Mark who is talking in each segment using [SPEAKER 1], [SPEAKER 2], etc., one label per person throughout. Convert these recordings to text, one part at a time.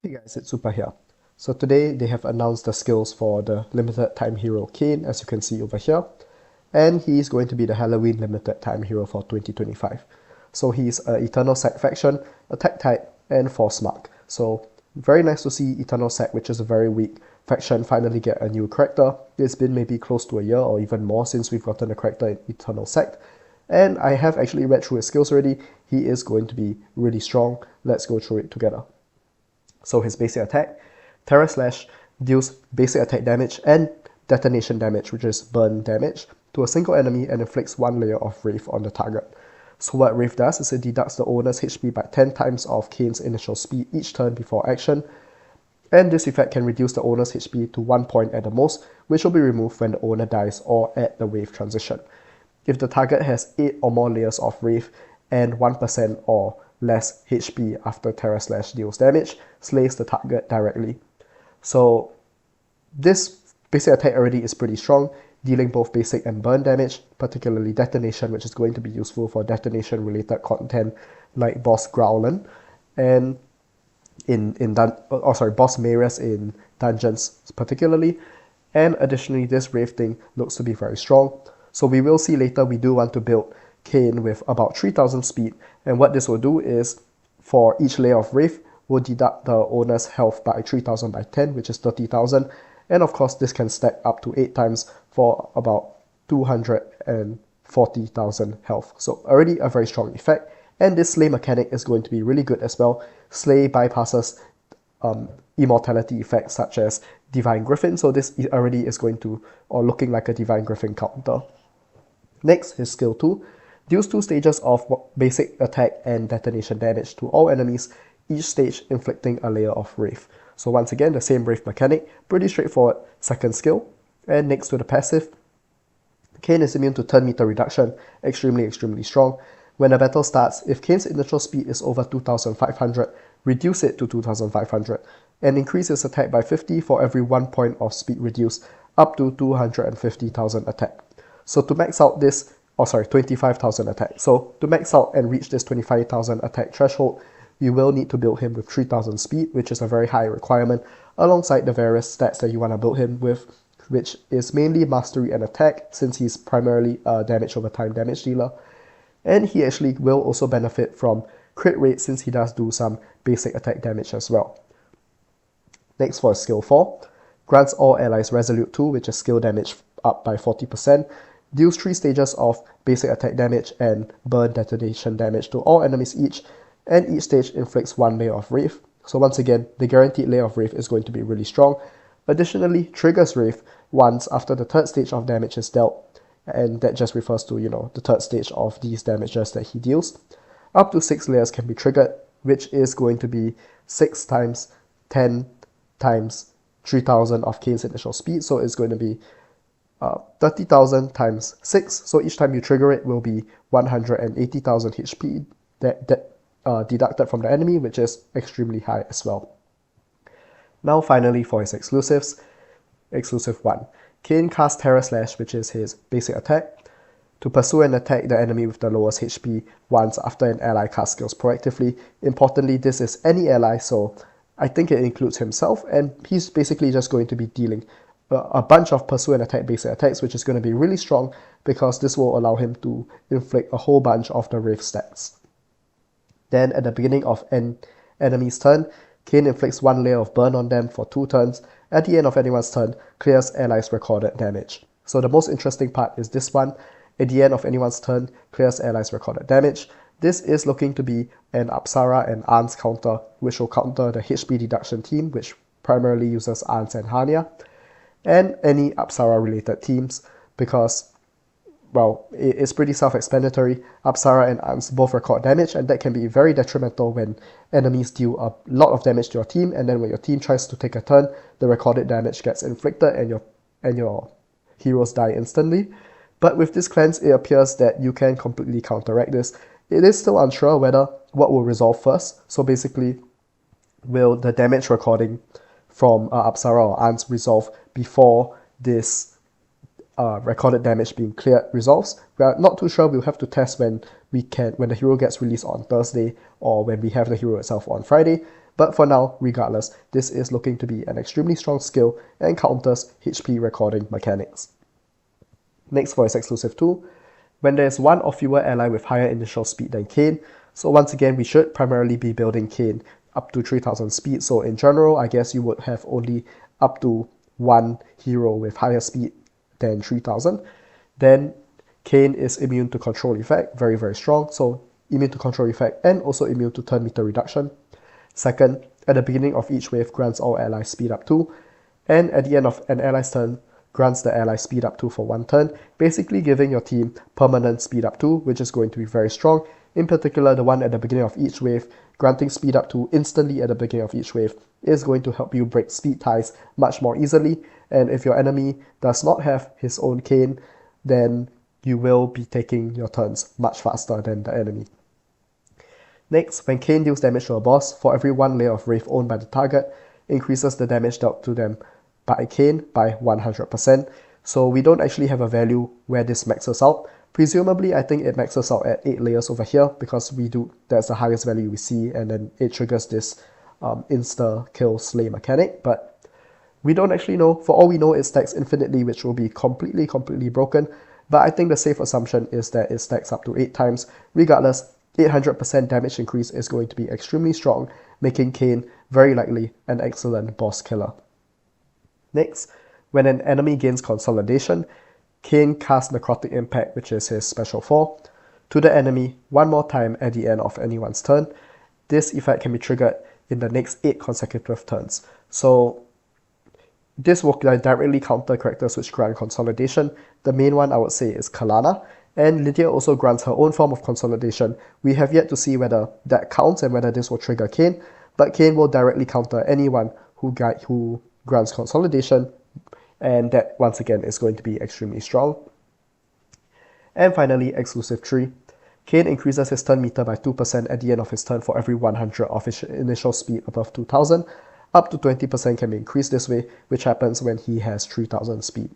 [SPEAKER 1] Hey guys, it's Super here. So today they have announced the skills for the limited time hero KAINE, as you can see over here. And he's going to be the Halloween limited time hero for 2025. So he's an Eternal Sack faction, attack type, and force mark. So very nice to see Eternal Sack, which is a very weak faction, finally get a new character. It's been maybe close to a year or even more since we've gotten a character in Eternal Sack. And I have actually read through his skills already. He is going to be really strong. Let's go through it together. So his basic attack, Terra Slash, deals basic attack damage and detonation damage, which is burn damage, to a single enemy and inflicts 1 layer of Wraith on the target. So what Wraith does is it deducts the owner's HP by 10 times of KAINE's initial speed each turn before action, and this effect can reduce the owner's HP to 1 point at the most, which will be removed when the owner dies or at the wave transition. If the target has 8 or more layers of Wraith and 1% or less HP after Terra Slash deals damage, slays the target directly. So this basic attack already is pretty strong, dealing both basic and burn damage, particularly detonation, which is going to be useful for detonation related content like Boss Growlin and Boss Marius in dungeons particularly. And additionally, this Wraith thing looks to be very strong. So we will see later we do want to build KAINE with about 3000 speed, and what this will do is for each layer of Wraith, we'll deduct the owner's health by 3000 by 10, which is 30,000, and of course this can stack up to 8 times for about 240,000 health. So already a very strong effect, and this Slay mechanic is going to be really good as well. Slay bypasses immortality effects such as Divine Griffin, so this already is going to, or looking like a Divine Griffin counter. Next, his skill 2. Deals 2 stages of basic attack and detonation damage to all enemies, each stage inflicting a layer of Wraith. So once again, the same Wraith mechanic, pretty straightforward second skill. And next to the passive, KAINE is immune to turn meter reduction, extremely strong. When a battle starts, if KAINE's initial speed is over 2500, reduce it to 2500, and increase its attack by 50 for every 1 point of speed reduced, up to 250,000 attack. So to max out this, 25,000 attack. So to max out and reach this 25,000 attack threshold, you will need to build him with 3000 speed, which is a very high requirement, alongside the various stats that you want to build him with, which is mainly mastery and attack, since he's primarily a damage over time damage dealer. And he actually will also benefit from crit rate, since he does do some basic attack damage as well. Next, for skill 4, grants all allies Resolute 2, which is skill damage up by 40%, deals 3 stages of basic attack damage and burn detonation damage to all enemies each, and each stage inflicts 1 layer of Wraith. So once again, the guaranteed layer of Wraith is going to be really strong. Additionally, triggers Wraith once after the third stage of damage is dealt, and that just refers to, the third stage of these damages that he deals. Up to 6 layers can be triggered, which is going to be 6 times 10 times 3000 of KAINE's initial speed, so it's going to be 30,000 times 6, so each time you trigger it will be 180,000 HP deducted from the enemy, which is extremely high as well. Now finally for his exclusives. Exclusive 1. KAINE casts Terra Slash, which is his basic attack, to pursue and attack the enemy with the lowest HP once after an ally casts skills proactively. Importantly, this is any ally, so I think it includes himself, and he's basically just going to be dealing a bunch of pursue and attack basic attacks, which is going to be really strong because this will allow him to inflict a whole bunch of the Wraith stats. Then at the beginning of an enemy's turn, KAINE inflicts 1 layer of burn on them for 2 turns. At the end of anyone's turn, clears allies' recorded damage. So the most interesting part is this one. At the end of anyone's turn, clears allies' recorded damage. This is looking to be an Apsara and Arns counter, which will counter the HP deduction team, which primarily uses Arns and Hania, and any Apsara related teams, because, well, it's pretty self-explanatory. Apsara and Arns both record damage, and that can be very detrimental when enemies deal a lot of damage to your team, and then when your team tries to take a turn, the recorded damage gets inflicted and your heroes die instantly. But with this cleanse, it appears that you can completely counteract this. It is still unsure what will resolve first, so basically, will the damage recording from Apsara or Arns resolve before this recorded damage being cleared resolves? We are not too sure. We'll have to test when the hero gets released on Thursday, or when we have the hero itself on Friday. But for now, regardless, this is looking to be an extremely strong skill and counters HP recording mechanics. Next for his exclusive 2, when there is one or fewer ally with higher initial speed than KAINE. So once again, we should primarily be building KAINE up to 3000 speed. So in general, I guess you would have only up to one hero with higher speed than 3000. Then KAINE is immune to control effect, very, very strong. So immune to control effect and also immune to turn meter reduction. Second, at the beginning of each wave, grants all allies speed up 2. And at the end of an ally's turn, grants the ally speed up 2 for 1 turn, basically giving your team permanent speed up 2, which is going to be very strong. In particular, the one at the beginning of each wave, granting speed up 2 instantly at the beginning of each wave is going to help you break speed ties much more easily. And if your enemy does not have his own KAINE, then you will be taking your turns much faster than the enemy. Next, when KAINE deals damage to a boss, for every 1 layer of Wraith owned by the target, increases the damage dealt to them by KAINE by 100%. So we don't actually have a value where this maxes out. Presumably, I think it maxes out at 8 layers over here because that's the highest value we see, and then it triggers this insta-kill slay mechanic. But we don't actually know. For all we know, it stacks infinitely, which will be completely broken. But I think the safe assumption is that it stacks up to 8 times. Regardless, 800% damage increase is going to be extremely strong, making KAINE very likely an excellent boss killer. Next, when an enemy gains consolidation, KAINE casts Necrotic Impact, which is his special 4, to the enemy 1 more time at the end of anyone's turn. This effect can be triggered in the next 8 consecutive turns. So this will directly counter characters which grant consolidation. The main one I would say is Kalana, and Lydia also grants her own form of consolidation. We have yet to see whether that counts and whether this will trigger KAINE, but KAINE will directly counter anyone who grants consolidation, and that once again is going to be extremely strong. And finally, exclusive 3. KAINE increases his turn meter by 2% at the end of his turn for every 100 of his initial speed above 2000. Up to 20% can be increased this way, which happens when he has 3000 speed.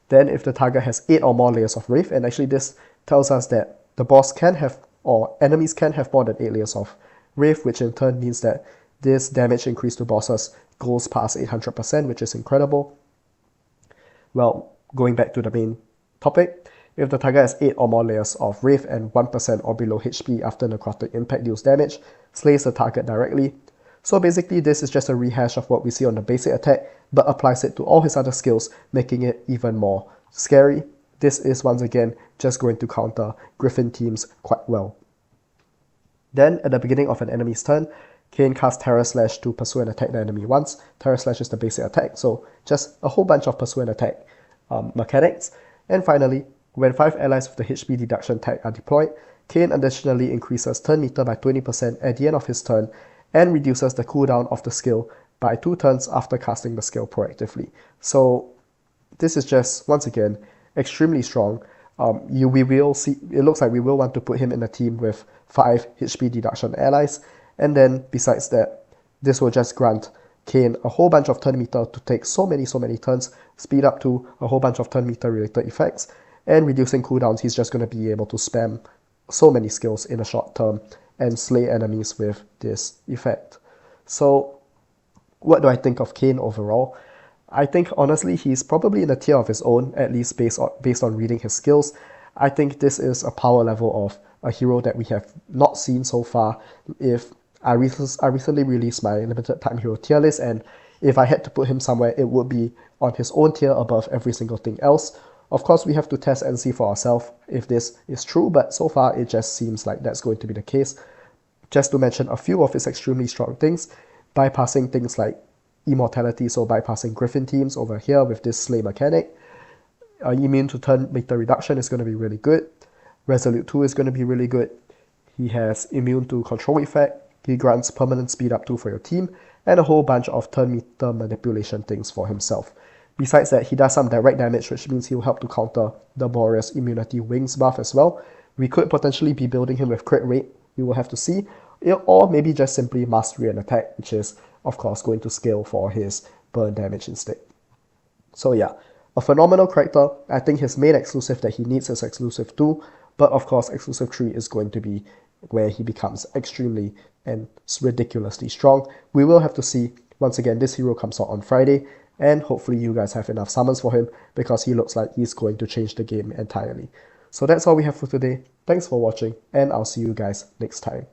[SPEAKER 1] Then if the target has 8 or more layers of Wraith, and actually this tells us that the boss can have, or enemies can have more than 8 layers of Wraith, which in turn means that this damage increase to bosses goes past 800%, which is incredible. Well, going back to the main topic, if the target has 8 or more layers of Wraith and 1% or below HP after Necrotic Impact deals damage, slays the target directly. So basically this is just a rehash of what we see on the basic attack, but applies it to all his other skills, making it even more scary. This is once again just going to counter Griffin teams quite well. Then at the beginning of an enemy's turn, KAINE casts Terror Slash to pursue and attack the enemy once. Terror Slash is the basic attack, so just a whole bunch of pursue and attack mechanics. And finally, when 5 allies with the HP deduction tag are deployed, KAINE additionally increases turn meter by 20% at the end of his turn and reduces the cooldown of the skill by 2 turns after casting the skill proactively. So this is just, once again, extremely strong. We will see, it looks like we will want to put him in a team with 5 HP deduction allies, and then besides that, this will just grant KAINE a whole bunch of turn meter to take so many turns, speed up to a whole bunch of turn meter related effects, and reducing cooldowns. He's just going to be able to spam so many skills in a short term and slay enemies with this effect. So what do I think of KAINE overall? I think honestly he's probably in a tier of his own, at least based on reading his skills. I think this is a power level of a hero that we have not seen so far. If I recently released my limited time hero tier list, and if I had to put him somewhere, it would be on his own tier above every single thing else. Of course, we have to test and see for ourselves if this is true, but so far it just seems like that's going to be the case. Just to mention a few of his extremely strong things, bypassing things like immortality, so bypassing Griffin teams over here with this slay mechanic. Immune to turn meter reduction is going to be really good. Resolute 2 is going to be really good. He has immune to control effect. He grants permanent speed up 2 for your team, and a whole bunch of turn meter manipulation things for himself. Besides that, he does some direct damage, which means he'll help to counter the Boreas Immunity Wings buff as well. We could potentially be building him with crit rate, we will have to see, or maybe just simply mastery and attack, which is of course going to scale for his burn damage instead. So yeah, a phenomenal character. I think his main exclusive that he needs is exclusive 2, but of course exclusive 3 is going to be where he becomes extremely and ridiculously strong. We will have to see. Once again, this hero comes out on Friday, and hopefully you guys have enough summons for him, because he looks like he's going to change the game entirely. So that's all we have for today. Thanks for watching, and I'll see you guys next time.